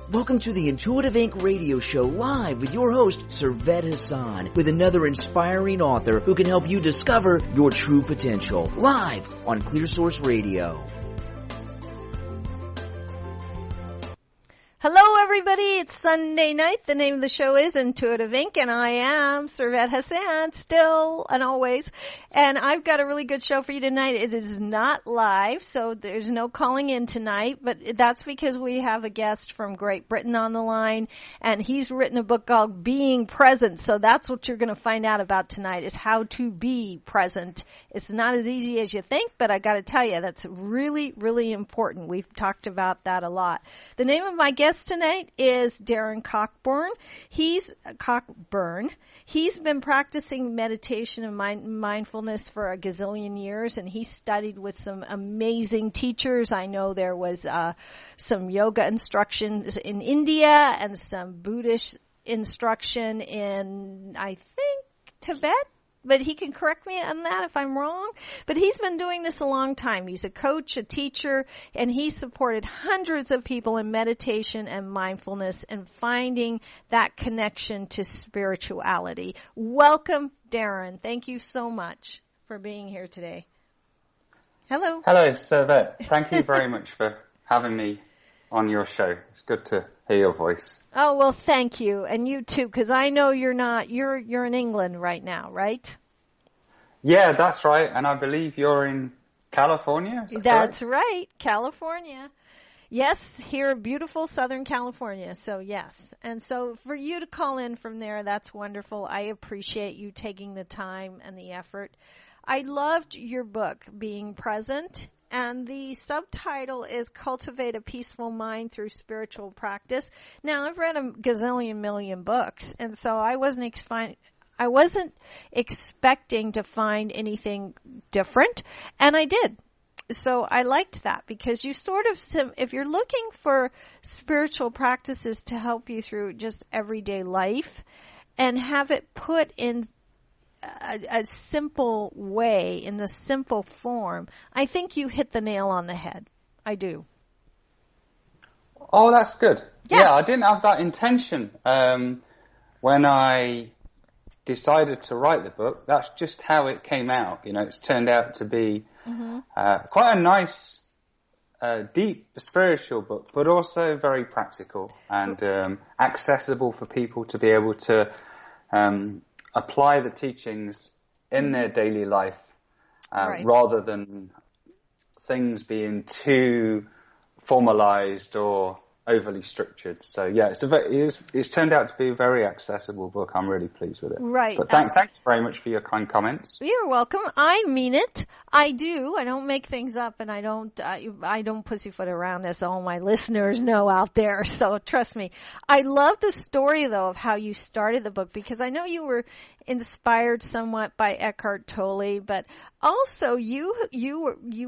Welcome to the Intuitive Inc. radio show live with your host, Servet Hassan, with another inspiring author who can help you discover your true potential. Live on ClearSource Radio. Hello, everybody. It's Sunday night. The name of the show is Intuitive Inc., and I am Servet Hassan, still and always. And I've got a really good show for you tonight. It is not live, so there's no calling in tonight, but that's because we have a guest from Great Britain on the line, and he's written a book called Being Present. So that's what you're going to find out about tonight, is how to be present. It's not as easy as you think, but I got to tell you, that's really, really important. We've talked about that a lot. The name of my guest tonight is Darren Cockburn. He's been practicing meditation and mindfulness for a gazillion years, and he studied with some amazing teachers. I know there was some yoga instructions in India and some Buddhist instruction in, I think, Tibet. But he can correct me on that if I'm wrong. But he's been doing this a long time. He's a coach, a teacher, and he supported hundreds of people in meditation and mindfulness and finding that connection to spirituality. Welcome, Darren. Thank you so much for being here today. Hello. Hello, Servet. Thank you very much for having me on your show. It's good to hear your voice. Oh, well, thank you. And you too, because I know you're in England right now, right? Yeah, that's right. And I believe you're in California? That's right, California. Yes, here, beautiful Southern California. So, yes. And so for you to call in from there, that's wonderful. I appreciate you taking the time and the effort. I loved your book, Being Present. And the subtitle is Cultivate a Peaceful Mind Through Spiritual Practice. Now, I've read a gazillion million books, and so I wasn't expecting to find anything different, and I did. So I liked that because you sort of, if you're looking for spiritual practices to help you through just everyday life and have it put in a simple way, in the simple form, I think you hit the nail on the head. I do. Oh, that's good. Yeah, I didn't have that intention when I decided to write the book. That's just how it came out. You know, it's turned out to be quite a nice, deep spiritual book, but also very practical and accessible for people to be able to apply the teachings in their daily life, rather than things being too formalized or overly structured. So yeah, it's turned out to be a very accessible book. I'm really pleased with it. Right. But thank you very much for your kind comments. You're welcome. I mean it. I do. I don't make things up, and I don't pussyfoot around, as all my listeners know out there. So trust me. I love the story though of how you started the book, because I know you were inspired somewhat by Eckhart Tolle, but also you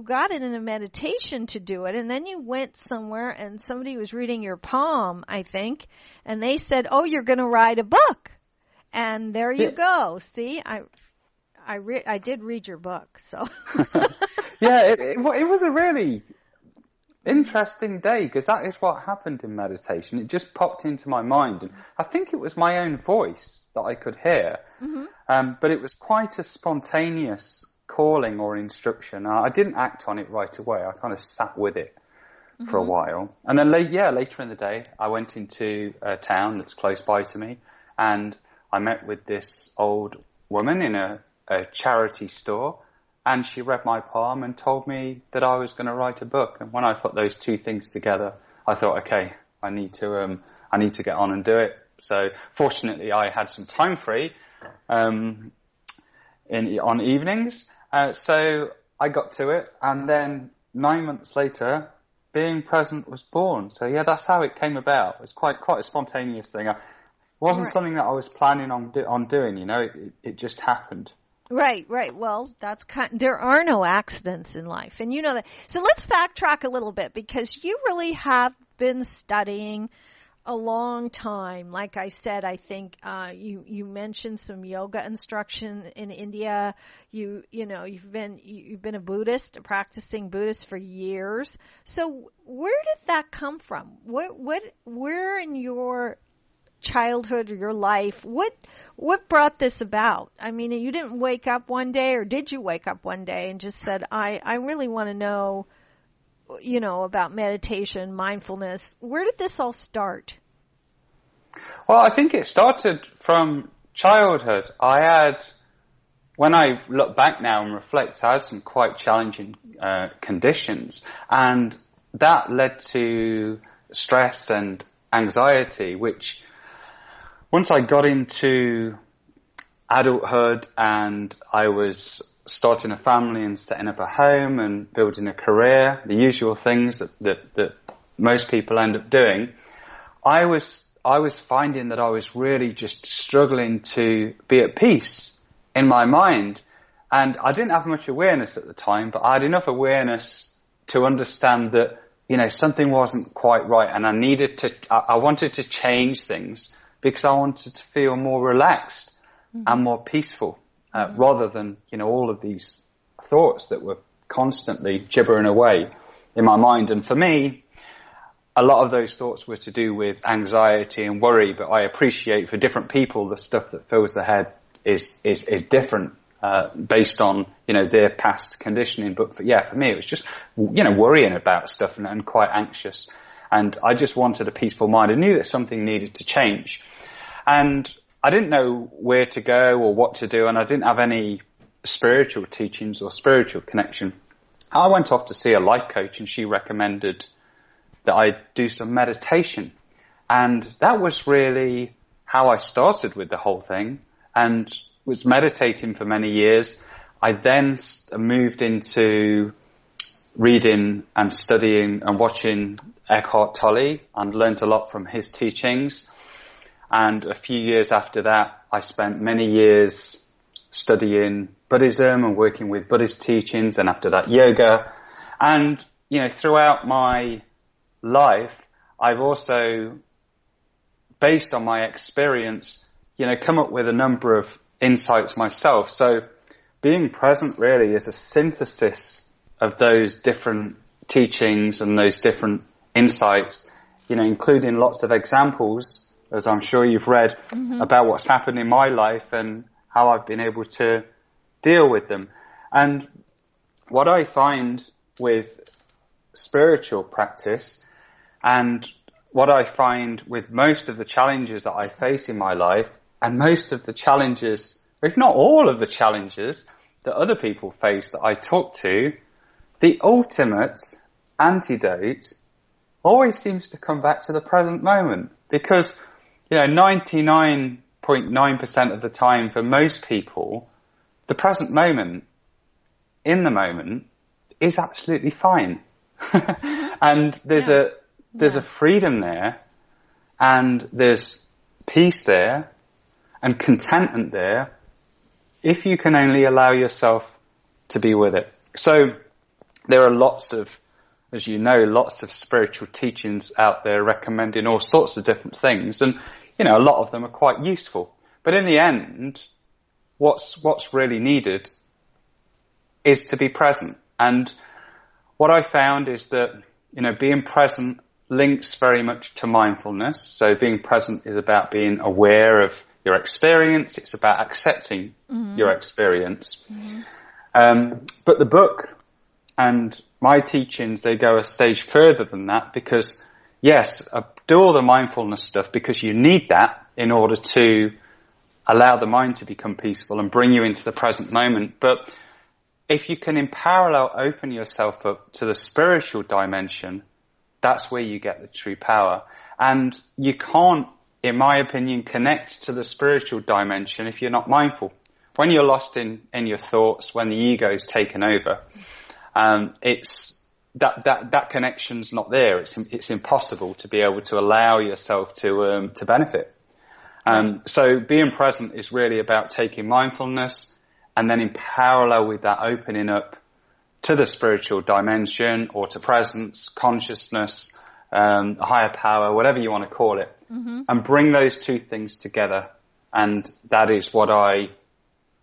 got it in a meditation to do it, and then you went somewhere and somebody was reading your palm, I think, and they said, "Oh, you're going to write a book," and there you go. See, I did read your book, so yeah, it was a really interesting day, because that is what happened in meditation. It just popped into my mind, and I think it was my own voice that I could hear, but it was quite a spontaneous calling or instruction. I didn't act on it right away. I kind of sat with it for a while, and then later in the day, I went into a town that's close by to me, and I met with this old woman in a charity store. And she read my palm and told me that I was going to write a book. And when I put those two things together, I thought, okay, I need to get on and do it. So fortunately, I had some time free on evenings. So I got to it, and then 9 months later, Being Present was born. So yeah, that's how it came about. It was quite a spontaneous thing. It wasn't something that I was planning on doing. You know, it just happened. Right. Well, there are no accidents in life, and you know that. So let's backtrack a little bit, because you really have been studying a long time. Like I said, I think you mentioned some yoga instruction in India. You've been a Buddhist, a practicing Buddhist for years. So where did that come from? Where in your childhood or your life, what brought this about? I mean, you didn't wake up one day, or did you wake up one day and just said, I really want to know, about meditation, mindfulness. Where did this all start? Well, I think it started from childhood. When I look back now and reflect, I had some quite challenging conditions, and that led to stress and anxiety, which once I got into adulthood and I was starting a family and setting up a home and building a career, the usual things that most people end up doing, I was finding that I was really just struggling to be at peace in my mind. And I didn't have much awareness at the time, but I had enough awareness to understand that, something wasn't quite right, and I wanted to change things because I wanted to feel more relaxed and more peaceful, rather than, all of these thoughts that were constantly gibbering away in my mind. And for me, a lot of those thoughts were to do with anxiety and worry, but I appreciate for different people, the stuff that fills their head is different, based on, their past conditioning. But for me, it was just, worrying about stuff and quite anxious. And I just wanted a peaceful mind. I knew that something needed to change. And I didn't know where to go or what to do, and I didn't have any spiritual teachings or spiritual connection. I went off to see a life coach, and she recommended that I do some meditation. And that was really how I started with the whole thing, and was meditating for many years. I then moved into reading and studying and watching Eckhart Tolle, and learned a lot from his teachings. And a few years after that, I spent many years studying Buddhism and working with Buddhist teachings, and after that, yoga. And, throughout my life, I've also, based on my experience, come up with a number of insights myself. So being present really is a synthesis of those different teachings and those different insights, including lots of examples, as I'm sure you've read, about what's happened in my life and how I've been able to deal with them. And what I find with spiritual practice, and what I find with most of the challenges that I face in my life, and most of the challenges, if not all of the challenges that other people face that I talk to, the ultimate antidote always seems to come back to the present moment. Because 99.9% of the time for most people, the present moment, in the moment, is absolutely fine. And there's a freedom there, and there's peace there, and contentment there, if you can only allow yourself to be with it. So there are lots of spiritual teachings out there recommending all sorts of different things, and a lot of them are quite useful. But in the end, what's really needed is to be present. And what I found is that, being present links very much to mindfulness. So being present is about being aware of your experience. It's about accepting your experience. But the book and my teachings, they go a stage further than that, because yes, do all the mindfulness stuff because you need that in order to allow the mind to become peaceful and bring you into the present moment. But if you can in parallel open yourself up to the spiritual dimension, that's where you get the true power. And you can't, in my opinion, connect to the spiritual dimension if you're not mindful. When you're lost in your thoughts, when the ego's taken over, it's that connection's not there. It's impossible to be able to allow yourself to benefit. So being present is really about taking mindfulness, and then in parallel with that, opening up to the spiritual dimension or to presence, consciousness, a higher power, whatever you want to call it, and bring those two things together. And that is what I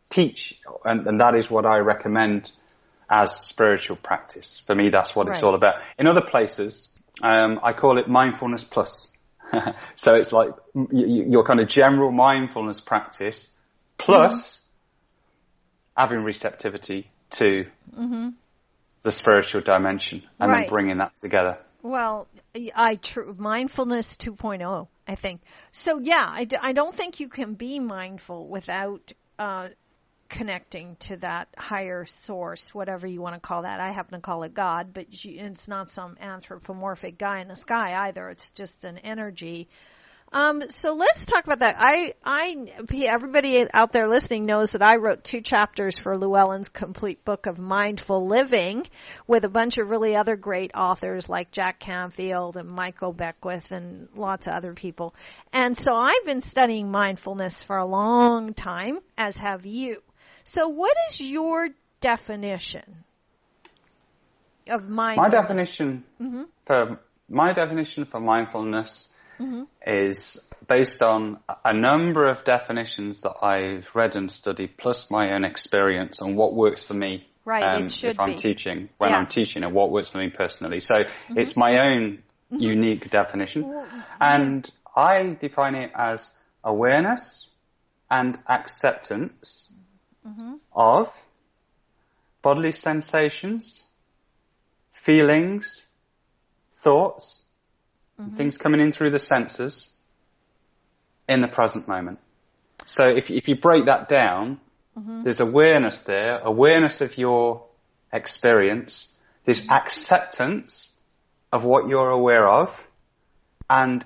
teach, and that is what I recommend as spiritual practice. For me, that's what it's all about. In other places, I call it mindfulness plus. So it's like your kind of general mindfulness practice plus having receptivity to the spiritual dimension, and then bringing that together. Well, mindfulness 2.0, I think. So yeah, I don't think you can be mindful without connecting to that higher source, whatever you want to call that. I happen to call it God, but it's not some anthropomorphic guy in the sky either. It's just an energy. So let's talk about that. Everybody out there listening knows that I wrote 2 chapters for Llewellyn's complete book of mindful living with a bunch of really other great authors like Jack Canfield and Michael Beckwith and lots of other people. And so I've been studying mindfulness for a long time, as have you. So what is your definition of mindfulness? My definition for mindfulness is based on a number of definitions that I've read and studied, plus my own experience on what works for me. It should if I'm teaching, I'm teaching, and what works for me personally. So it's my own unique definition. And I define it as awareness and acceptance of bodily sensations, feelings, thoughts, things coming in through the senses in the present moment. So if you break that down, there's awareness there, awareness of your experience, there's acceptance of what you're aware of, and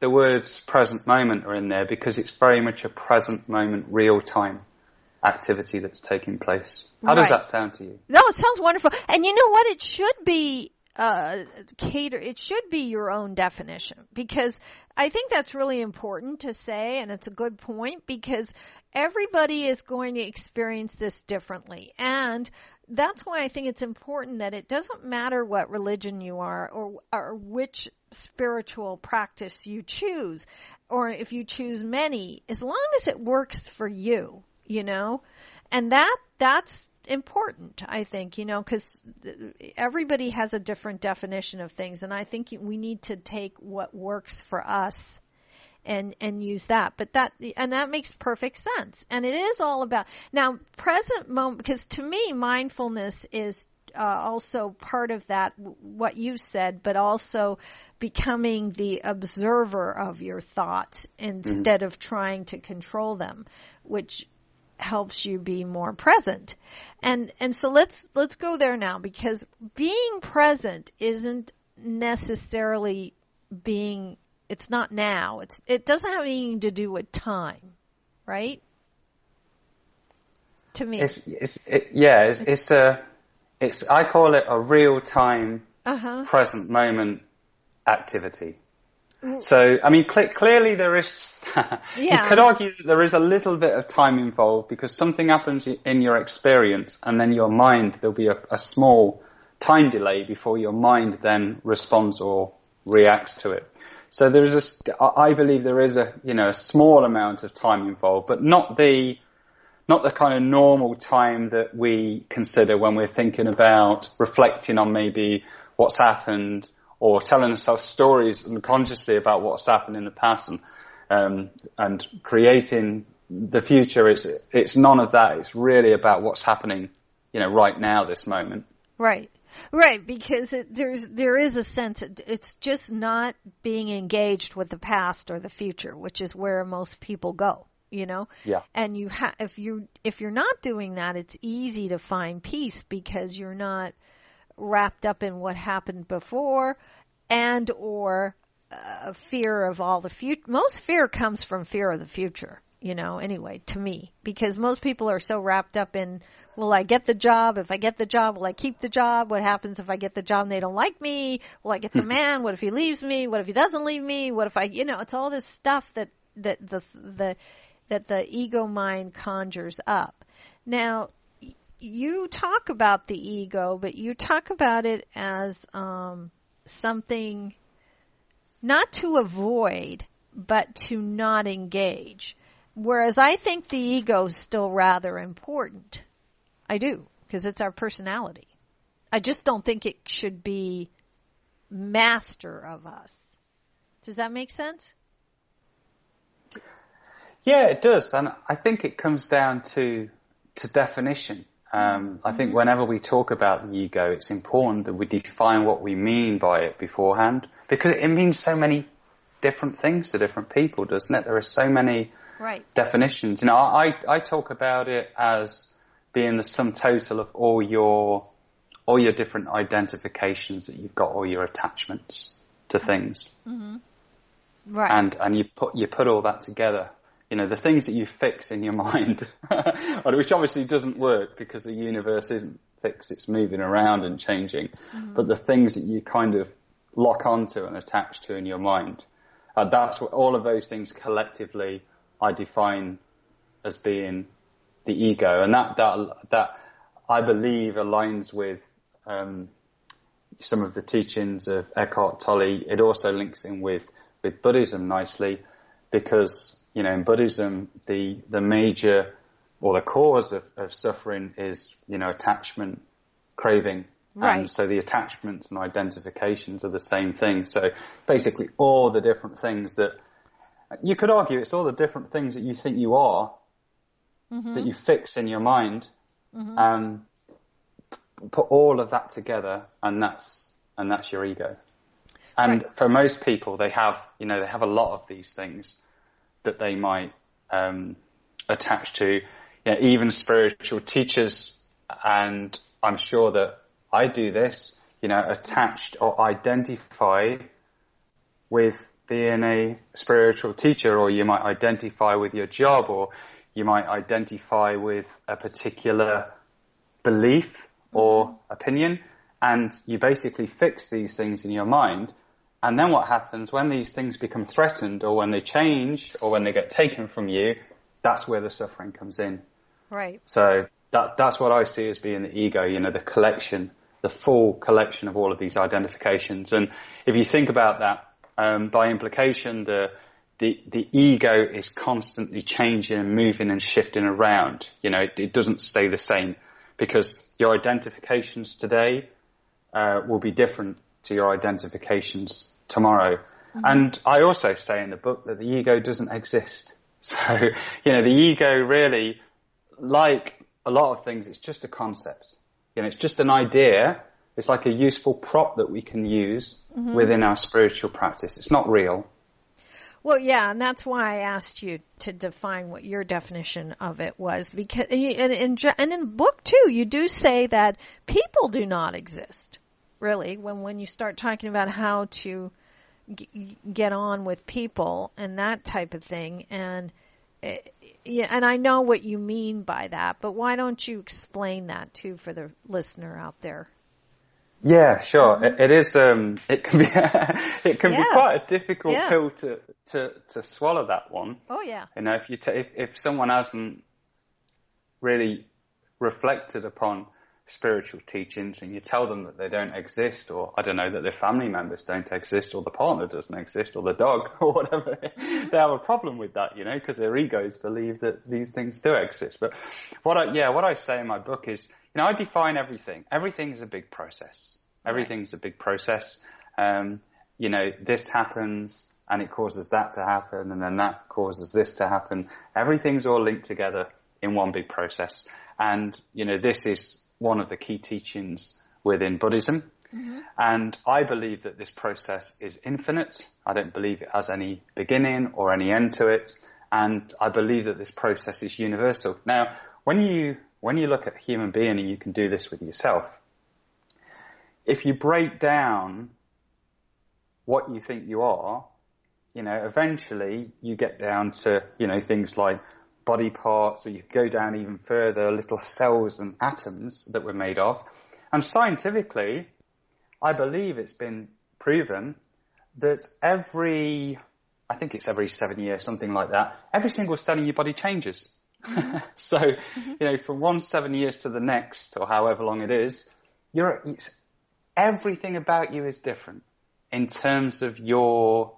the words present moment are in there because it's very much a present moment, real time activity that's taking place. How does that sound to you? No, it sounds wonderful. And you know what? It should be it should be your own definition, because I think that's really important to say, and it's a good point, because everybody is going to experience this differently. And that's why I think it's important that it doesn't matter what religion you are or which spiritual practice you choose, or if you choose many, as long as it works for you, you know, and that's important, I think, you know, because everybody has a different definition of things, and I think we need to take what works for us and use that. But that makes perfect sense. And it is all about now present moment, because to me mindfulness is also part of that, what you said, but also becoming the observer of your thoughts instead of trying to control them, which helps you be more present. And so let's go there now, because being present isn't necessarily it's not now. It doesn't have anything to do with time, right? To me. I call it a real time present moment activity. So, I mean, clearly there is, you could argue that there is a little bit of time involved, because something happens in your experience and then your mind, there'll be a small time delay before your mind then responds or reacts to it. So I believe there is a small amount of time involved, but not the kind of normal time that we consider when we're thinking about reflecting on maybe what's happened, or telling ourselves stories unconsciously about what's happened in the past, and creating the future. It's none of that. It's really about what's happening, right now, this moment. Right, because there is a sense it's just not being engaged with the past or the future, which is where most people go. Yeah. And if you're not doing that, it's easy to find peace, because you're not wrapped up in what happened before and or fear of all the future. Most fear comes from fear of the future, anyway, to me, because most people are so wrapped up in, will I get the job? If I get the job, will I keep the job? What happens if I get the job and they don't like me? Will I get the man? What if he leaves me? What if he doesn't leave me? What if it's all this stuff that the ego mind conjures up. Now, you talk about the ego, but you talk about it as something not to avoid, but to not engage. Whereas I think the ego is still rather important. I do, because it's our personality. I just don't think it should be master of us. Does that make sense? Yeah, it does. And I think it comes down to definition. I think whenever we talk about the ego, it's important that we define what we mean by it beforehand, because it means so many different things to different people, doesn't it? There are so many definitions. You know, I talk about it as being the sum total of all your different identifications that you've got, all your attachments to things. Mm-hmm. Right. And you put all that together. You know, the things that you fix in your mind, which obviously doesn't work because the universe isn't fixed, it's moving around and changing. Mm-hmm. But the things that you kind of lock onto and attach to in your mind, that's what all of those things collectively I define as being the ego. And that I believe aligns with some of the teachings of Eckhart Tolle. It also links in with Buddhism nicely, because you know, in Buddhism, the major or the cause of suffering is, you know, attachment, craving. Right. And so the attachments and identifications are the same thing. So basically all the different things that you could argue, it's all the different things that you think you are, that you fix in your mind, put all of that together, and that's your ego. And for most people, they have a lot of these things that they might attach to. You know, even spiritual teachers, and I'm sure that I do this, you know, attached or identify with being a spiritual teacher, or you might identify with your job, or you might identify with a particular belief or opinion, and you basically fix these things in your mind. And then what happens when these things become threatened, or when they change, or when they get taken from you, that's where the suffering comes in. Right. So that's what I see as being the ego, you know, the collection, the full collection of all of these identifications. And if you think about that, by implication, the ego is constantly changing and moving and shifting around. You know, it doesn't stay the same, because your identifications today will be different to your identifications tomorrow. And I also say in the book that the ego doesn't exist. So, you know, the ego really, like a lot of things, it's just a concept. You know, it's just an idea. It's like a useful prop that we can use within our spiritual practice. It's not real. Well, yeah, and that's why I asked you to define what your definition of it was, because, and in the book too, you do say that people do not exist. Really, when you start talking about how to get on with people and that type of thing, and I know what you mean by that, but why don't you explain that too for the listener out there? Yeah, sure. It is. It can be. It can be quite a difficult pill to swallow. That one. Oh yeah. You know, if someone hasn't really reflected upon spiritual teachings, and you tell them that they don't exist, or I don't know, that their family members don't exist, or the partner doesn't exist, or the dog, or whatever, they have a problem with that, you know, because their egos believe that these things do exist. But what I say in my book is, you know, I define everything. Everything is a big process. Everything's a big process. You know, this happens and it causes that to happen, and then that causes this to happen. Everything's all linked together in one big process. And, you know, this is one of the key teachings within Buddhism. And I believe that this process is infinite. I don't believe it has any beginning or any end to it. And I believe that this process is universal. Now, when you look at a human being, and you can do this with yourself, if you break down what you think you are, you know, eventually you get down to, you know, things like body parts, or you go down even further, little cells and atoms that we're made of. And scientifically, I believe it's been proven that every 7 years, something like that, every single cell in your body changes. So, you know, from 1 7 years to the next, or however long it is, everything about you is different. in terms of your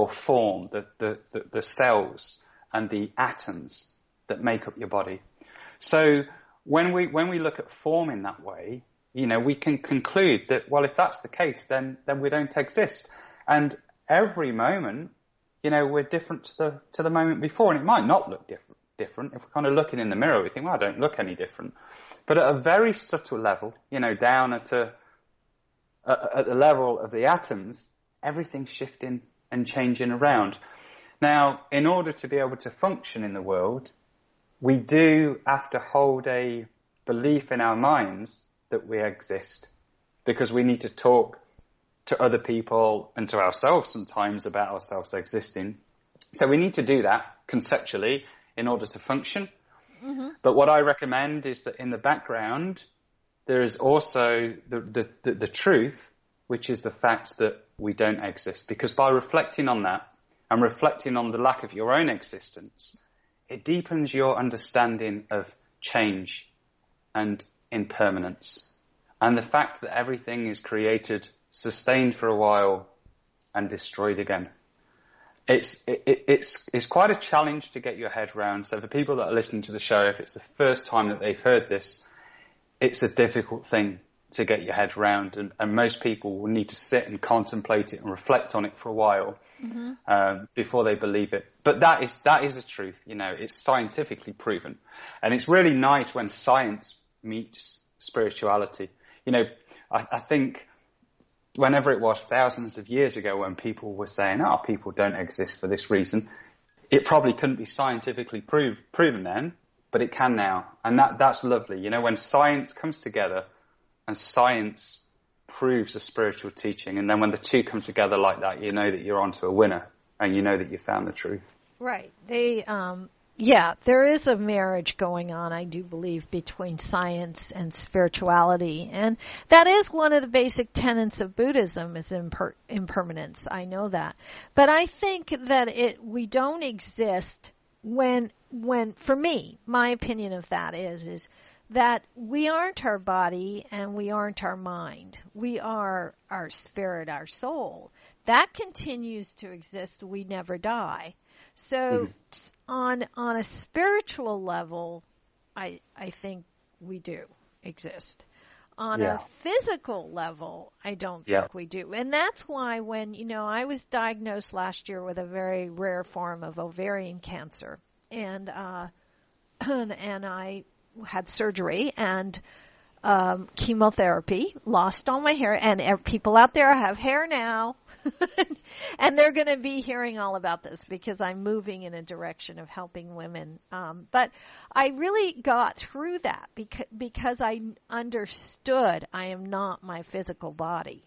form, the cells and the atoms that make up your body. So when we look at form in that way, we can conclude that, well, if that's the case, then we don't exist. And every moment, we're different to the moment before, and it might not look different. If we're kind of looking in the mirror, we think, well, I don't look any different. But at a very subtle level, down at the level of the atoms, everything's shifting and changing around. Now, in order to be able to function in the world, we do have to hold a belief in our minds that we exist, because we need to talk to other people and to ourselves sometimes about ourselves existing. So we need to do that conceptually in order to function. Mm-hmm. But what I recommend is that in the background, there is also the truth, which is the fact that we don't exist. Because by reflecting on that and reflecting on the lack of your own existence, it deepens your understanding of change and impermanence, and the fact that everything is created, sustained for a while, and destroyed again. It's quite a challenge to get your head around. So for people that are listening to the show, if it's the first time that they've heard this, it's a difficult thing to get your head around, and most people will need to sit and contemplate it and reflect on it for a while before they believe it. But that is the truth. It's scientifically proven, and it's really nice when science meets spirituality. I think whenever it was thousands of years ago when people were saying, people don't exist for this reason, it probably couldn't be scientifically proven then, but it can now. And that's lovely. When science comes together and science proves a spiritual teaching, and then when the two come together like that, you know that you're onto a winner, and you know that you found the truth. Right. There is a marriage going on, I do believe, between science and spirituality. And that is one of the basic tenets of Buddhism, is impermanence. I know that. But I think that we don't exist when for me, my opinion of that is that we aren't our body and we aren't our mind. We are our spirit, our soul. That continues to exist. We never die. So on a spiritual level, I think we do exist. On a physical level, I don't think we do. And that's why when, I was diagnosed last year with a very rare form of ovarian cancer, and I had surgery and chemotherapy, lost all my hair, and people out there have hair now. And they're going to be hearing all about this because I'm moving in a direction of helping women. But I really got through that because I understood I am not my physical body.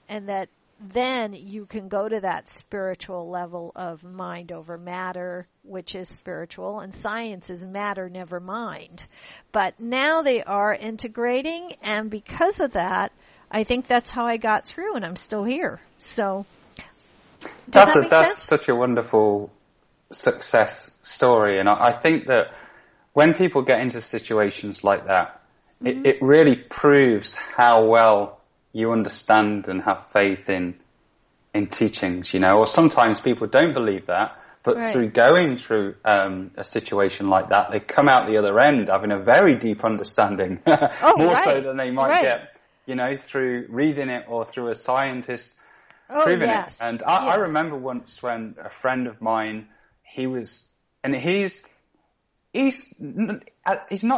And that then you can go to that spiritual level of mind over matter, which is spiritual, and science is matter, never mind. But now they are integrating, and because of that, I think that's how I got through, and I'm still here. So, does that make sense? That's such a wonderful success story, and I think that when people get into situations like that, it really proves how well you understand and have faith in teachings, or sometimes people don't believe that, but through going through a situation like that, they come out the other end having a very deep understanding, so than they might get, through reading it or through a scientist proving it. And I remember once when a friend of mine, he's not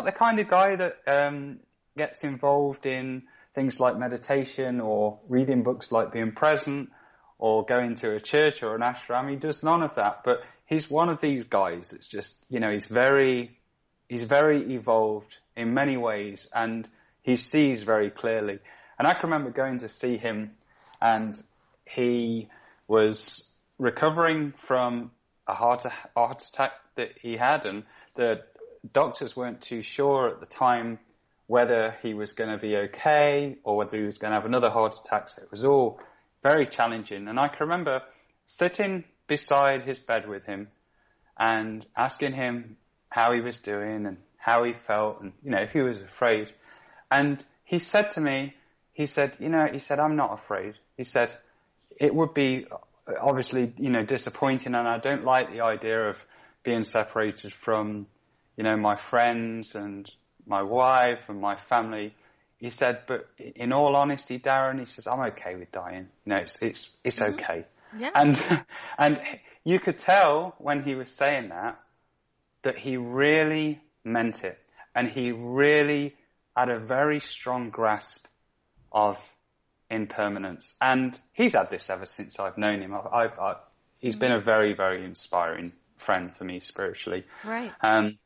the kind of guy that gets involved in things like meditation or reading books like Being Present or going to a church or an ashram. He does none of that, but he's one of these guys that's just, he's very evolved in many ways, and he sees very clearly. And I can remember going to see him, and he was recovering from a heart attack that he had, and the doctors weren't too sure at the time whether he was going to be okay or whether he was going to have another heart attack. So it was all very challenging. And I can remember sitting beside his bed with him and asking him how he was doing and how he felt and, if he was afraid. And he said to me, he said, I'm not afraid. He said, it would be obviously, disappointing, and I don't like the idea of being separated from, my friends and my wife and my family. He said, but in all honesty, Darren, he says, I'm okay with dying. It's okay. Yeah. And you could tell when he was saying that he really meant it. And he really had a very strong grasp of impermanence. And he's had this ever since I've known him. He's been a very, very inspiring friend for me spiritually. Right.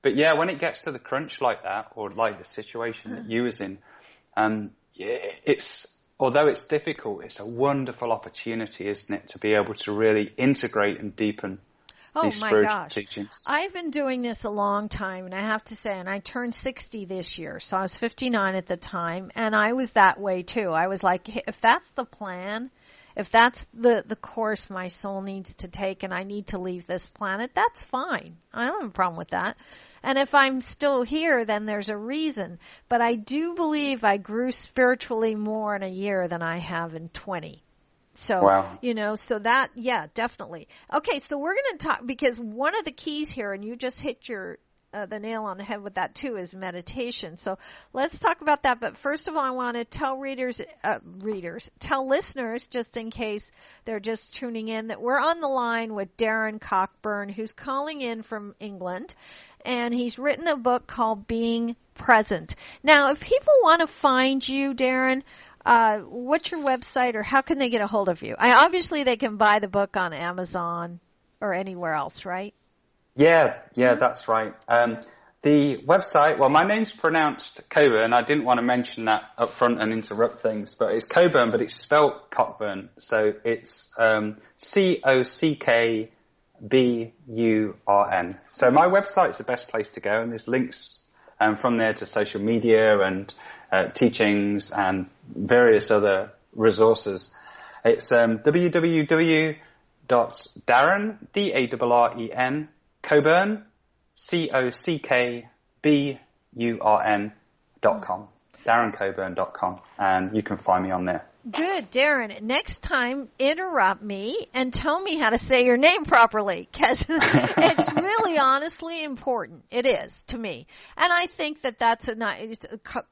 But yeah, when it gets to the crunch like that, or like the situation that you was in, although it's difficult, it's a wonderful opportunity, isn't it, to be able to really integrate and deepen these spiritual teachings. I've been doing this a long time, and I have to say, and I turned 60 this year, so I was 59 at the time, and I was that way too. I was like, if that's the plan, if that's the course my soul needs to take and I need to leave this planet, that's fine. I don't have a problem with that. And if I'm still here, then there's a reason. But I do believe I grew spiritually more in a year than I have in 20. So, wow. So that, yeah, definitely. Okay, so we're going to talk, because one of the keys here, and you just hit the nail on the head with that too, is meditation. So let's talk about that. But first of all, I want to tell tell listeners, just in case they're just tuning in, that we're on the line with Darren Cockburn, who's calling in from England. And he's written a book called Being Present. Now, if people want to find you, Darren, what's your website, or how can they get a hold of you? Obviously, they can buy the book on Amazon or anywhere else, right? Yeah, that's right. The website, well, my name's pronounced Cockburn. I didn't want to mention that up front and interrupt things, but it's Cockburn, but it's spelled Cockburn. So it's Cockburn. So my website's the best place to go, and there's links from there to social media and teachings and various other resources. It's www.Darren, Darren, Cockburn, COCKBURN.com, DarrenCockburn.com, and you can find me on there. Good, Darren. Next time, interrupt me and tell me how to say your name properly, because it's really honestly important. It is to me. And I think that's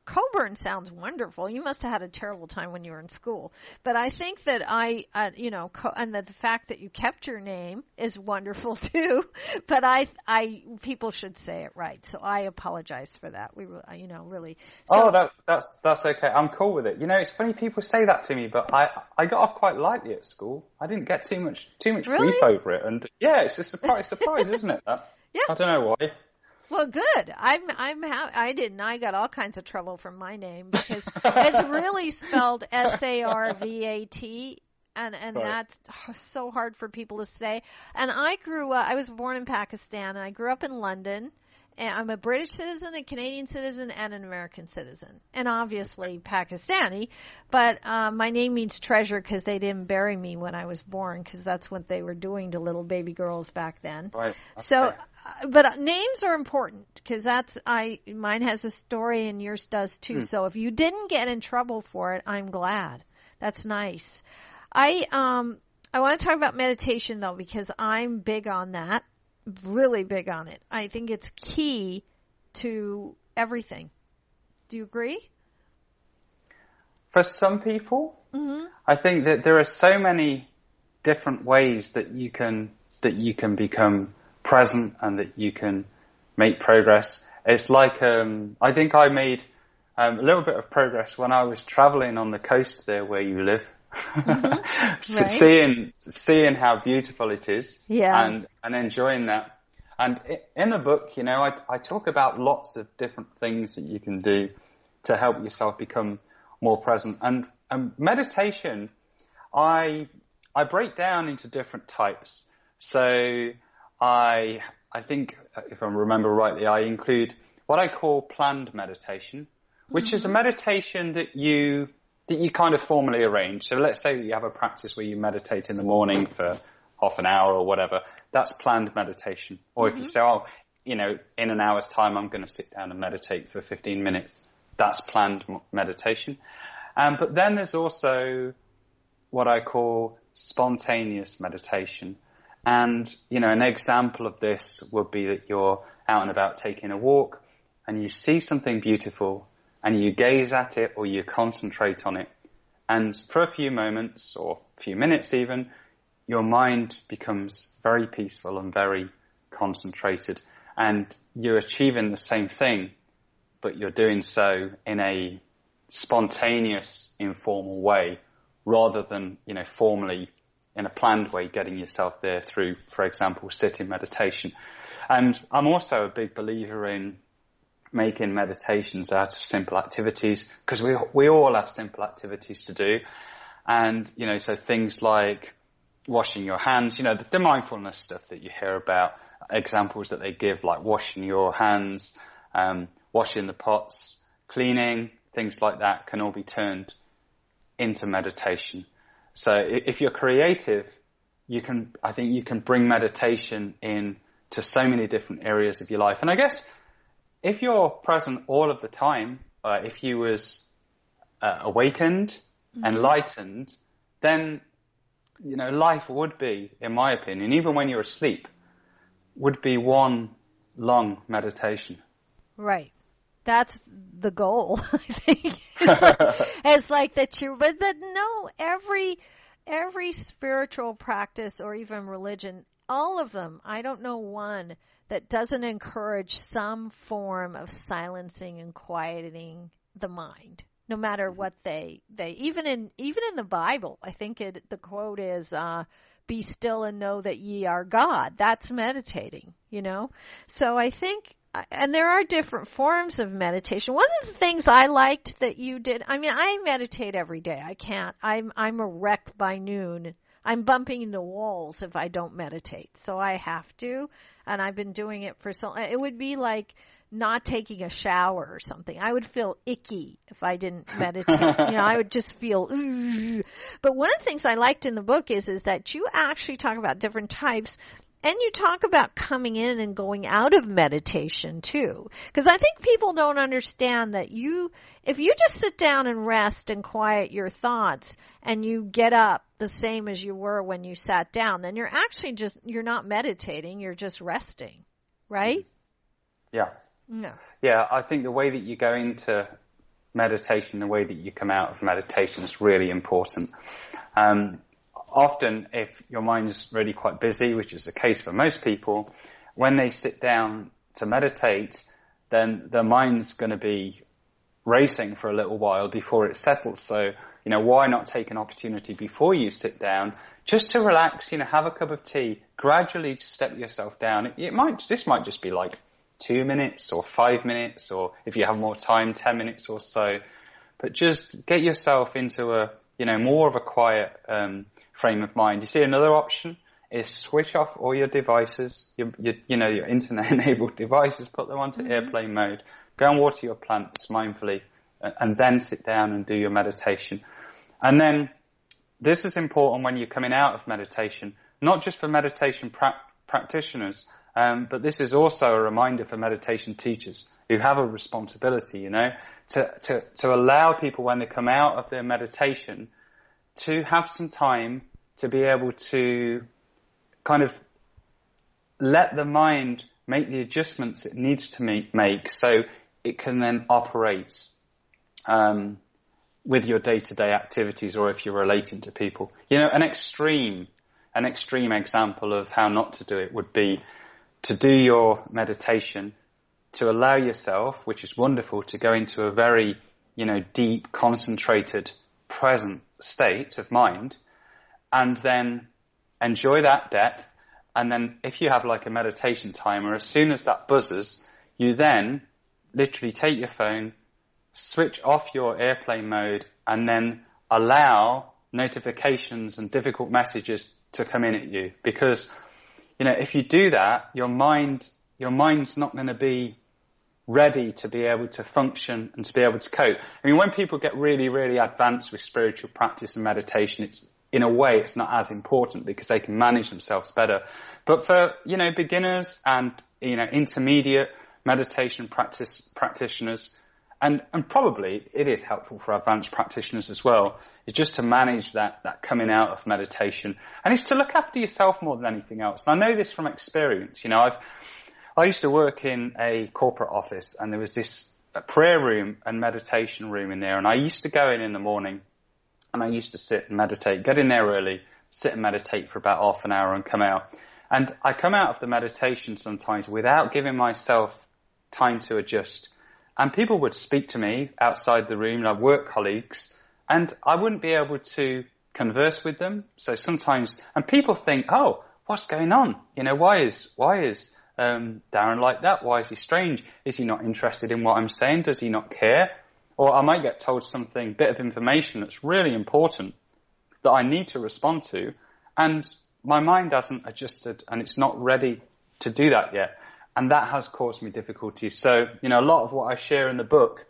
Cockburn sounds wonderful. You must have had a terrible time when you were in school. But I think that and the fact that you kept your name is wonderful too. But people should say it right. So I apologize for that. We, really. So, that's okay. I'm cool with it. It's funny people say that to me, but I got off quite lightly at school. I didn't get too much really? grief over it, and yeah, it's a surprise, isn't it? That? Yeah. I don't know why. Well, good. I didn't. I got all kinds of trouble from my name because it's really spelled Sarvat, and right. That's so hard for people to say. And I was born in Pakistan, and I grew up in London. And I'm a British citizen, a Canadian citizen, and an American citizen. And obviously Pakistani. But my name means treasure because they didn't bury me when I was born, because that's what they were doing to little baby girls back then. Right. Okay. So, but names are important because mine has a story and yours does too. So if you didn't get in trouble for it, I'm glad. That's nice. I want to talk about meditation though, because I'm big on that. Really big on it. I think it's key to everything. Do you agree? For some people, I think that there are so many different ways that you can become present and that you can make progress. It's like I think I made a little bit of progress when I was traveling on the coast there where you live. Right. seeing how beautiful it is, yes. and enjoying that. And in the book, I talk about lots of different things that you can do to help yourself become more present. And meditation, I break down into different types. So I think, if I remember rightly, I include what I call planned meditation, which is a meditation that you kind of formally arrange. So let's say that you have a practice where you meditate in the morning for half an hour or whatever. That's planned meditation. Or if you say, in an hour's time, I'm going to sit down and meditate for 15 minutes. That's planned meditation. But then there's also what I call spontaneous meditation. And, an example of this would be that you're out and about taking a walk and you see something beautiful and you gaze at it or you concentrate on it. And for a few moments or a few minutes even, your mind becomes very peaceful and very concentrated. And you're achieving the same thing, but you're doing so in a spontaneous, informal way rather than, formally in a planned way, getting yourself there through, for example, sitting meditation. And I'm also a big believer in making meditations out of simple activities, because we all have simple activities to do. And, so things like washing your hands, the mindfulness stuff that you hear about, examples that they give, like washing your hands, washing the pots, cleaning, things like that can all be turned into meditation. So if you're creative, I think you can bring meditation in to so many different areas of your life. And I guess if you're present all of the time, if you was awakened, enlightened, then, life would be, in my opinion, even when you're asleep, would be one long meditation. Right. That's the goal, I think. It's like that but no, every spiritual practice or even religion, all of them, I don't know one that doesn't encourage some form of silencing and quieting the mind, no matter what they even in the Bible, I think the quote is, be still and know that ye are God. That's meditating, So I think, and there are different forms of meditation. One of the things I liked that you did, I meditate every day. I can't. I'm a wreck by noon. I'm bumping into walls if I don't meditate. So I have to, and I've been doing it for it would be like not taking a shower or something. I would feel icky if I didn't meditate. I would just feel, ooh. But one of the things I liked in the book is that you actually talk about different types. And you talk about coming in and going out of meditation too. Because I think people don't understand that if you just sit down and rest and quiet your thoughts and you get up the same as you were when you sat down, then you're actually you're not meditating, you're just resting. Right? Yeah. No. Yeah, I think the way that you go into meditation, the way that you come out of meditation is really important. Often, if your mind is really quite busy, which is the case for most people, when they sit down to meditate, then their mind's going to be racing for a little while before it settles. So, why not take an opportunity before you sit down just to relax, have a cup of tea, gradually step yourself down. This might just be like 2 minutes or 5 minutes, or if you have more time, 10 minutes or so. But just get yourself into a, more of a quiet, frame of mind. You see, another option is switch off all your devices, your internet-enabled devices, put them onto airplane mode, go and water your plants mindfully, and then sit down and do your meditation. And then this is important when you're coming out of meditation, not just for meditation practitioners, but this is also a reminder for meditation teachers who have a responsibility, to allow people when they come out of their meditation to have some time to be able to kind of let the mind make the adjustments it needs to make so it can then operate with your day-to-day activities, or if you're relating to people. An extreme example of how not to do it would be to do your meditation, to allow yourself, which is wonderful, to go into a very, deep, concentrated, present state of mind, and then enjoy that depth. And then if you have like a meditation timer, as soon as that buzzes, you then literally take your phone, switch off your airplane mode, and then allow notifications and difficult messages to come in at you. Because, if you do that, your mind's not going to be ready to be able to function and to be able to cope. When people get really, really advanced with spiritual practice and meditation, in a way, it's not as important because they can manage themselves better. But for, beginners and, intermediate meditation practitioners, and probably it is helpful for advanced practitioners as well, is just to manage that coming out of meditation. And it's to look after yourself more than anything else. And I know this from experience. I used to work in a corporate office, and there was this prayer room and meditation room in there. And I used to go in the morning, and I used to sit and meditate, get in there early, sit and meditate for about half an hour and come out. And I come out of the meditation sometimes without giving myself time to adjust. And people would speak to me outside the room, like work colleagues, and I wouldn't be able to converse with them. So sometimes, and people think, oh, what's going on? Why is Darren like that? Why is he strange? Is he not interested in what I'm saying? Does he not care? Or I might get told something, bit of information that's really important that I need to respond to, and my mind hasn't adjusted and it's not ready to do that yet. And that has caused me difficulties. So, a lot of what I share in the book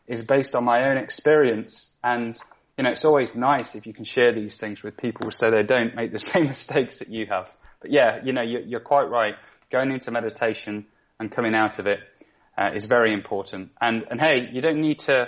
is based on my own experience. And, it's always nice if you can share these things with people so they don't make the same mistakes that you have. But yeah, you're quite right. Going into meditation and coming out of it is very important. And hey, you don't need to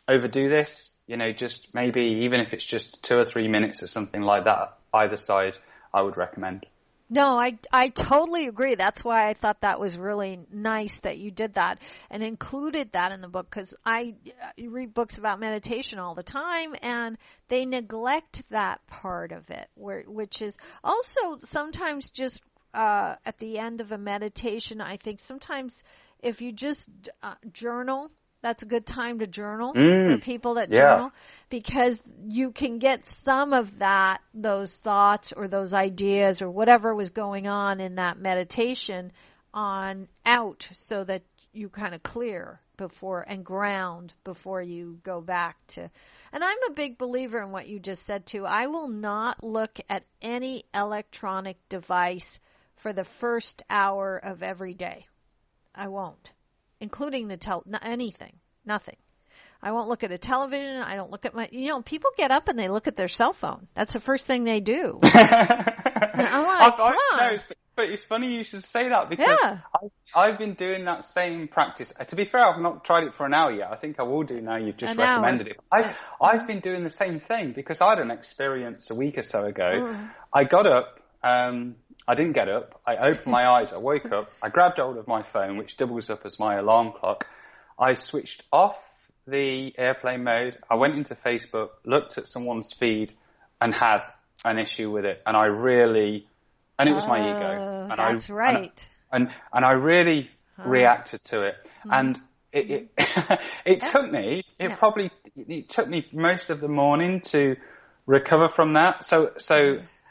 overdo this. Just maybe even if it's just 2 or 3 minutes or something like that, either side, I would recommend. No, I totally agree. That's why I thought that was really nice that you did that and included that in the book, because I read books about meditation all the time and they neglect that part of it, which is also sometimes just at the end of a meditation. I think sometimes if you just journal, that's a good time to journal for people that journal, because you can get some of those thoughts or those ideas or whatever was going on in that meditation out so that you kind of clear and ground before you go back to. And I'm a big believer in what you just said too. I will not look at any electronic device for the first hour of every day. I won't. Including anything, nothing. I won't look at a television. I don't look at people get up and they look at their cell phone. That's the first thing they do. And I'm like, come on. But it's funny you should say that, because I've been doing that same practice. To be fair, I've not tried it for an hour yet. I think I will do now. You've just recommended it. I've been doing the same thing, because I had an experience a week or so ago. I got up. I didn't get up. I opened my eyes. I woke up. I grabbed hold of my phone, which doubles up as my alarm clock. I switched off the airplane mode. I went into Facebook, looked at someone's feed, and had an issue with it. And it was my ego. And that's right. And I really reacted to it. And it took me. It took me most of the morning to recover from that. So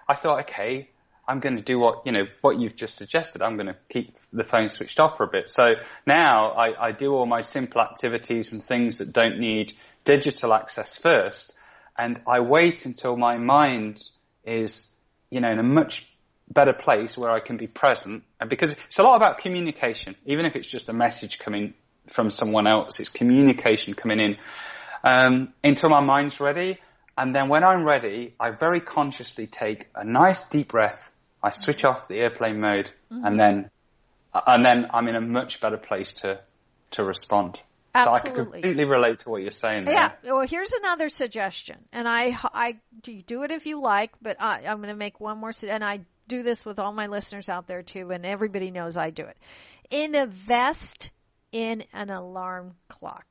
I thought, okay, I'm going to do what you've just suggested. I'm going to keep the phone switched off for a bit. So now I do all my simple activities and things that don't need digital access first. And I wait until my mind is, in a much better place where I can be present. And because it's a lot about communication, even if it's just a message coming from someone else, it's communication coming in, until my mind's ready. And then when I'm ready, I very consciously take a nice deep breath. I switch off the airplane mode, and then I'm in a much better place to respond. Absolutely. So I can completely relate to what you're saying there. Yeah. Well, here's another suggestion, and I do it if you like, but I'm going to make one more, and I do this with all my listeners out there too, and everybody knows I do it. Invest in an alarm clock,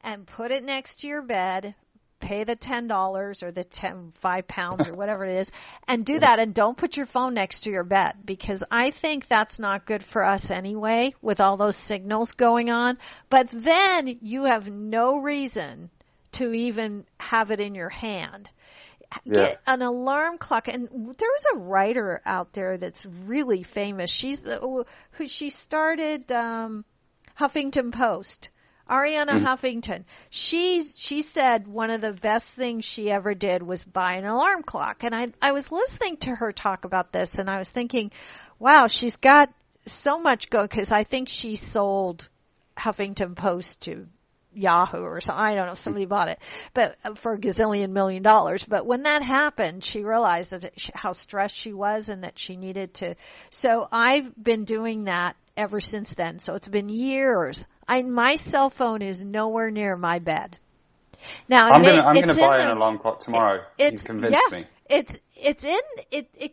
and put it next to your bed. Pay the $10 or the £5 or whatever it is, and do that. And don't put your phone next to your bed, because I think that's not good for us anyway, with all those signals going on. But then you have no reason to even have it in your hand. Get an alarm clock. And there was a writer out there that's really famous. She started Huffington Post. Ariana Huffington. She said one of the best things she ever did was buy an alarm clock. And I was listening to her talk about this, and I was thinking, wow, she's got so much going, because I think she sold Huffington Post to Yahoo or something. I don't know. Somebody bought it, but for $1 million. But when that happened, she realized how stressed she was and that she needed to. So I've been doing that ever since then. So it's been years. my cell phone is nowhere near my bed. Now, I'm gonna buy an alarm clock tomorrow. You've convinced me. It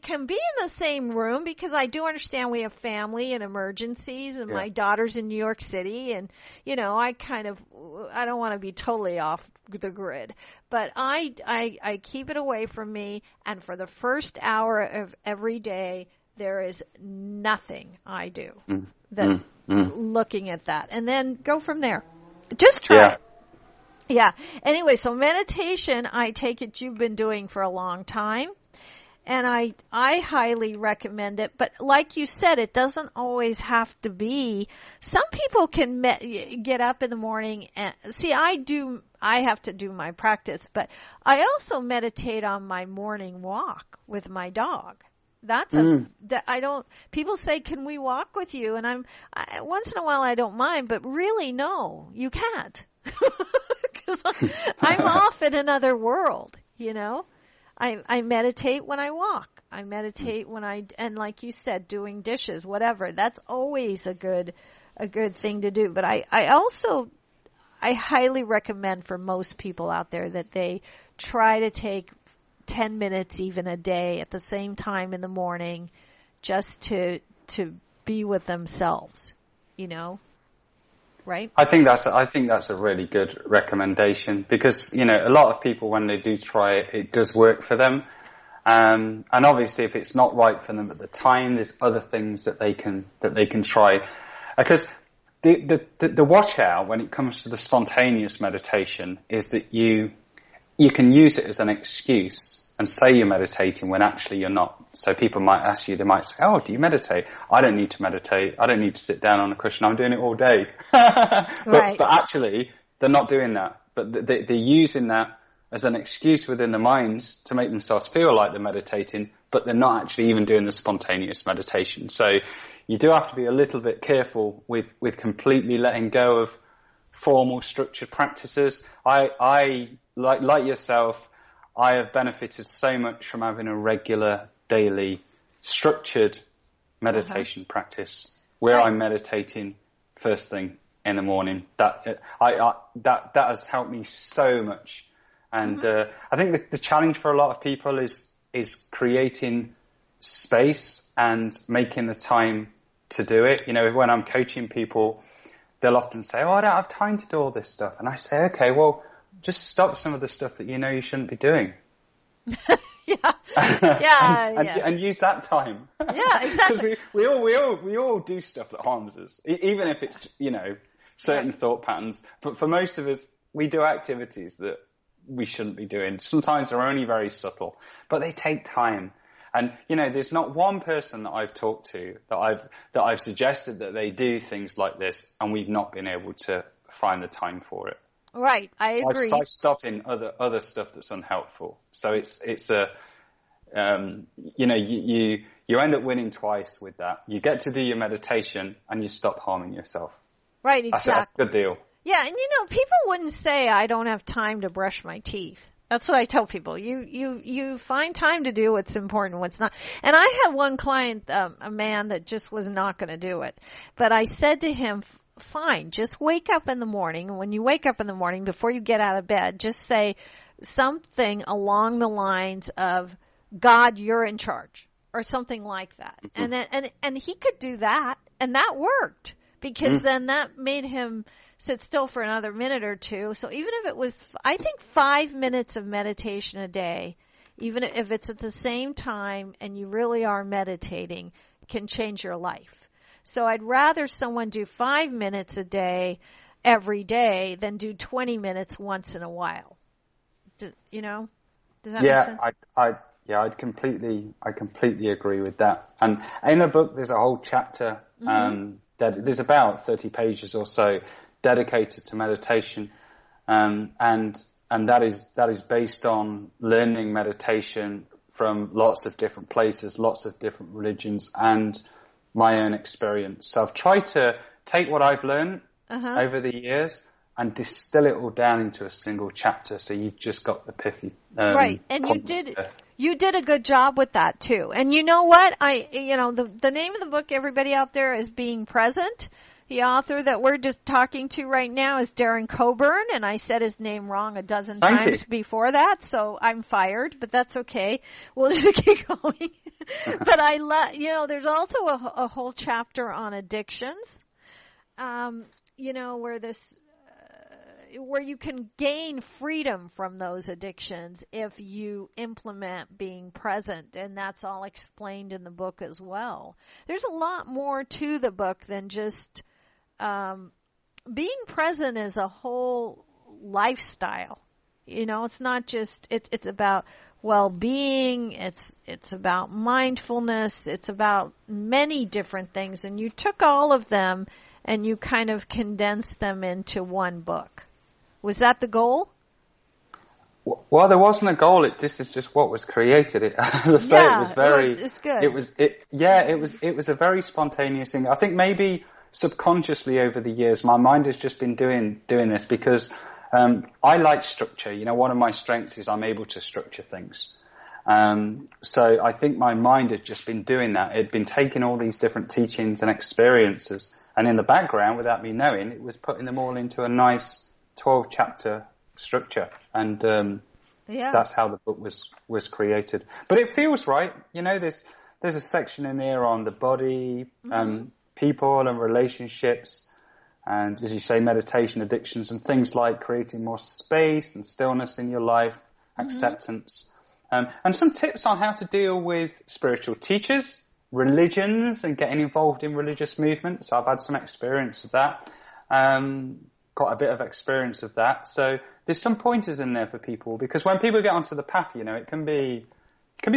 can be in the same room because I do understand we have family and emergencies, and my daughter's in New York City, and I don't want to be totally off the grid, but I keep it away from me, and for the first hour of every day there is nothing I do looking at that, and then go from there. Just try it. Yeah. Anyway, so meditation, I take it you've been doing for a long time, and I highly recommend it. But like you said, it doesn't always have to be. Some people can get up in the morning and see. I have to do my practice, but I also meditate on my morning walk with my dog. People say, can we walk with you? And once in a while I don't mind, but really no, you can't. Because I'm off in another world, I meditate when I walk. I meditate and like you said, doing dishes, whatever. That's always a good thing to do. But I highly recommend for most people out there that they try to take 10 minutes even a day at the same time in the morning, just to be with themselves, right? I think that's a really good recommendation because, a lot of people, when they do try it, it does work for them. And obviously if it's not right for them at the time, there's other things that they can try. Because the watch out when it comes to the spontaneous meditation is that you can use it as an excuse and say you're meditating when actually you're not. So people might ask you, they might say, oh, do you meditate? I don't need to meditate. I don't need to sit down on a cushion. I'm doing it all day. But actually, they're not doing that. But they're using that as an excuse within their minds to make themselves feel like they're meditating, but they're not actually even doing the spontaneous meditation. So you do have to be a little bit careful with completely letting go of formal structured practices. I like yourself, I have benefited so much from having a regular, daily, structured meditation practice where I'm meditating first thing in the morning. That has helped me so much. And I think the challenge for a lot of people is creating space and making the time to do it. When I'm coaching people, they'll often say, oh, I don't have time to do all this stuff. And I say, okay, well, just stop some of the stuff that you shouldn't be doing. And use that time. Yeah, exactly. Because we all do stuff that harms us, even if it's certain thought patterns. But for most of us, we do activities that we shouldn't be doing. Sometimes they're only very subtle, but they take time. And there's not one person that I've talked to that I've suggested that they do things like this, and we've not been able to find the time for it. Right, I agree. I stop in other stuff that's unhelpful. So it's you end up winning twice with that. You get to do your meditation and you stop harming yourself. Right, exactly. That's a good deal. Yeah, and people wouldn't say I don't have time to brush my teeth. That's what I tell people. You find time to do what's important, what's not. And I had one client, a man that just was not going to do it. But I said to him, fine, just wake up in the morning. And when you wake up in the morning, before you get out of bed, just say something along the lines of, God, you're in charge, or something like that. And he could do that, and that worked, because then that made him sit still for another minute or two. So even if it was, I think 5 minutes of meditation a day, even if it's at the same time and you really are meditating, can change your life. So I'd rather someone do 5 minutes a day every day than do 20 minutes once in a while. Does that make sense? I completely agree with that. And in the book, there's a whole chapter, that there's about 30 pages or so dedicated to meditation. And that is based on learning meditation from lots of different places, lots of different religions, and my own experience. So I've tried to take what I've learned over the years and distill it all down into a single chapter. So you've just got the pithy, right. And you did a good job with that too. And you know what? The name of the book, everybody out there, is Being Present. The author that we're just talking to right now is Darren Cockburn, and I said his name wrong a dozen times before that, so I'm fired, but that's okay. We'll just keep going. But there's also a whole chapter on addictions, where you can gain freedom from those addictions if you implement being present, and that's all explained in the book as well. There's a lot more to the book than just being present is a whole lifestyle. It's not just it's about well-being, it's about mindfulness, it's about many different things, and you took all of them and you kind of condensed them into one book. Was that the goal? Well, there wasn't a goal. This is just what was created. It was very. It's good. It was a very spontaneous thing. I think maybe subconsciously over the years, my mind has just been doing this because I like structure. One of my strengths is I'm able to structure things. So I think my mind had just been doing that. It had been taking all these different teachings and experiences, and in the background, without me knowing, it was putting them all into a nice 12-chapter structure, and that's how the book was created. But it feels right, there's a section in there on the body, people and relationships, and as you say, meditation, addictions, and things like creating more space and stillness in your life, acceptance, and some tips on how to deal with spiritual teachers, religions, and getting involved in religious movements. I've had some experience of that. Got a bit of experience of that. So there's some pointers in there for people, because when people get onto the path, it can be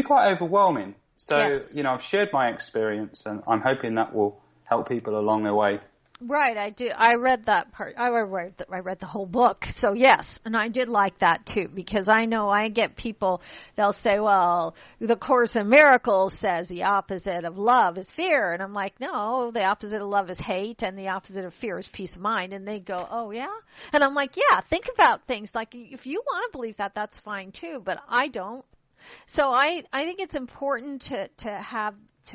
quite overwhelming. So, yes. I've shared my experience, and I'm hoping that will help people along their way. Right, I do. I read that part. I read the whole book. So yes, and I did like that too, because I know I get people, they'll say, well, the Course in Miracles says the opposite of love is fear. And I'm like, no, the opposite of love is hate, and the opposite of fear is peace of mind. And they go, oh yeah? And I'm like, yeah, think about things. Like, if you want to believe that, that's fine too, but I don't. So I think it's important to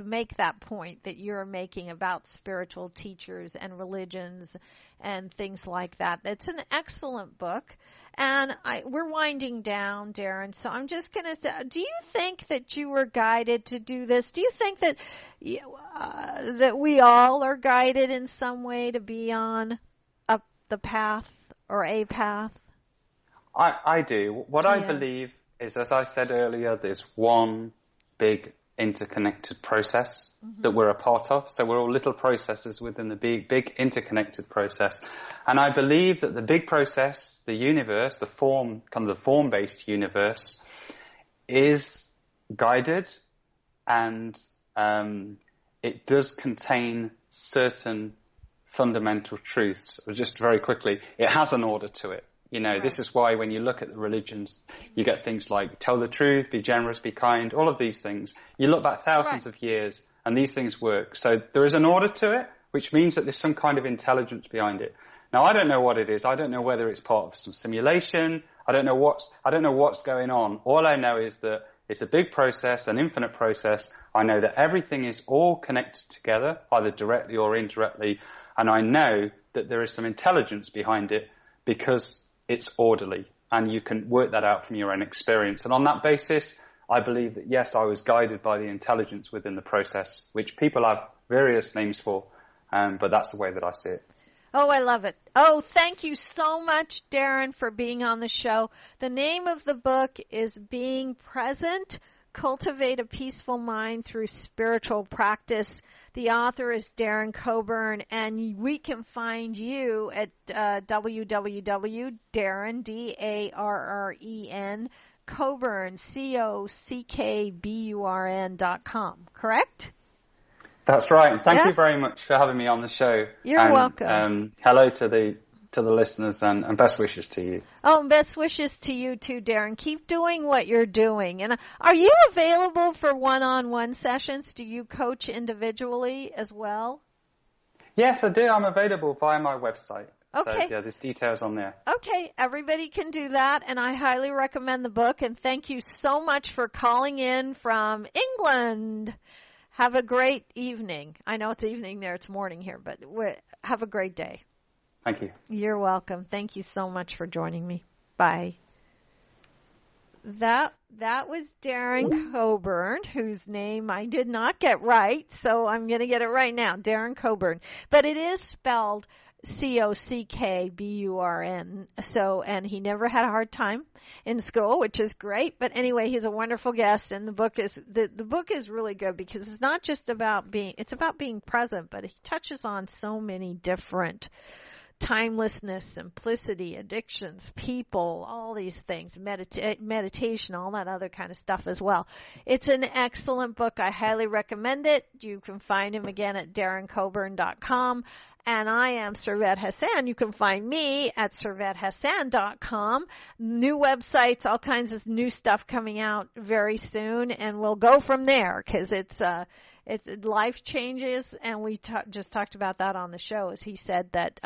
make that point that you're making about spiritual teachers and religions and things like that. It's an excellent book. And we're winding down, Darren, so I'm just going to say, do you think that you were guided to do this? Do you think that that we all are guided in some way to be on the path or a path? I do. What I believe is, as I said earlier, there's one big interconnected process that we're a part of. So we're all little processes within the big interconnected process. And I believe that the big process, the universe, the form-based universe, is guided, and it does contain certain fundamental truths. Just very quickly, it has an order to it. Right. This is why when you look at the religions, you get things like tell the truth, be generous, be kind, all of these things. You look back thousands of years and these things work. So there is an order to it, which means that there's some kind of intelligence behind it. Now, I don't know what it is. I don't know whether it's part of some simulation. I don't know what's going on. All I know is that it's a big process, an infinite process. I know that everything is all connected together, either directly or indirectly. And I know that there is some intelligence behind it because it's orderly, and you can work that out from your own experience. And on that basis, I believe that, yes, I was guided by the intelligence within the process, which people have various names for, but that's the way that I see it. Oh, I love it. Oh, thank you so much, Darren, for being on the show. The name of the book is Being Present, Cultivate a Peaceful Mind Through Spiritual Practice. The author is Darren Cockburn, and we can find you at www.Darren, Darren, Cockburn, COCKBURN.com, correct? That's right. And thank you very much for having me on the show. You're welcome. Hello to the listeners, and best wishes to you. Oh, and best wishes to you too, Darren. Keep doing what you're doing. And are you available for one-on-one sessions? Do you coach individually as well? Yes, I do. I'm available via my website. Okay. So, yeah, there's details on there. Okay, everybody can do that, and I highly recommend the book. And thank you so much for calling in from England. Have a great evening. I know it's evening there, it's morning here, but have a great day. Thank you. You're welcome. Thank you so much for joining me. Bye. That was Darren Cockburn, whose name I did not get right, so I'm going to get it right now. Darren Cockburn. But it is spelled Cockburn. So, and he never had a hard time in school, which is great. But anyway, he's a wonderful guest, and the book is really good because it's not just about it's about being present, but he touches on so many different timelessness, simplicity, addictions, people, all these things, meditation, all that other kind of stuff as well. It's an excellent book. I highly recommend it. You can find him again at DarrenCockburn.com. And I am Servet Hassan. You can find me at ServetHassan.com. New websites, all kinds of new stuff coming out very soon, and we'll go from there because it's life changes, and we just talked about that on the show. As he said that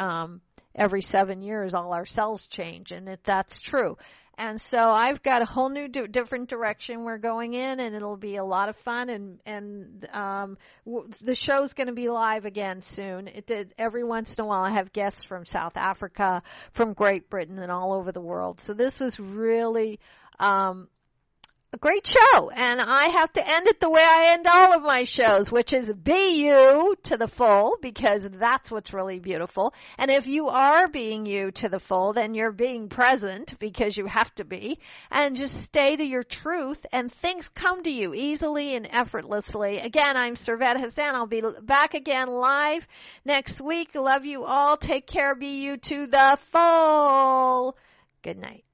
every 7 years all our cells change, and that's true. And so I've got a whole new different direction we're going in, and it'll be a lot of fun. And the show's going to be live again soon. Every once in a while I have guests from South Africa, from Great Britain, and all over the world. So this was really a great show, and I have to end it the way I end all of my shows, which is be you to the full, because that's what's really beautiful. And if you are being you to the full, then you're being present, because you have to be, and just stay to your truth, and things come to you easily and effortlessly. Again, I'm Servet Hassan. I'll be back again live next week. Love you all. Take care. Be you to the full. Good night.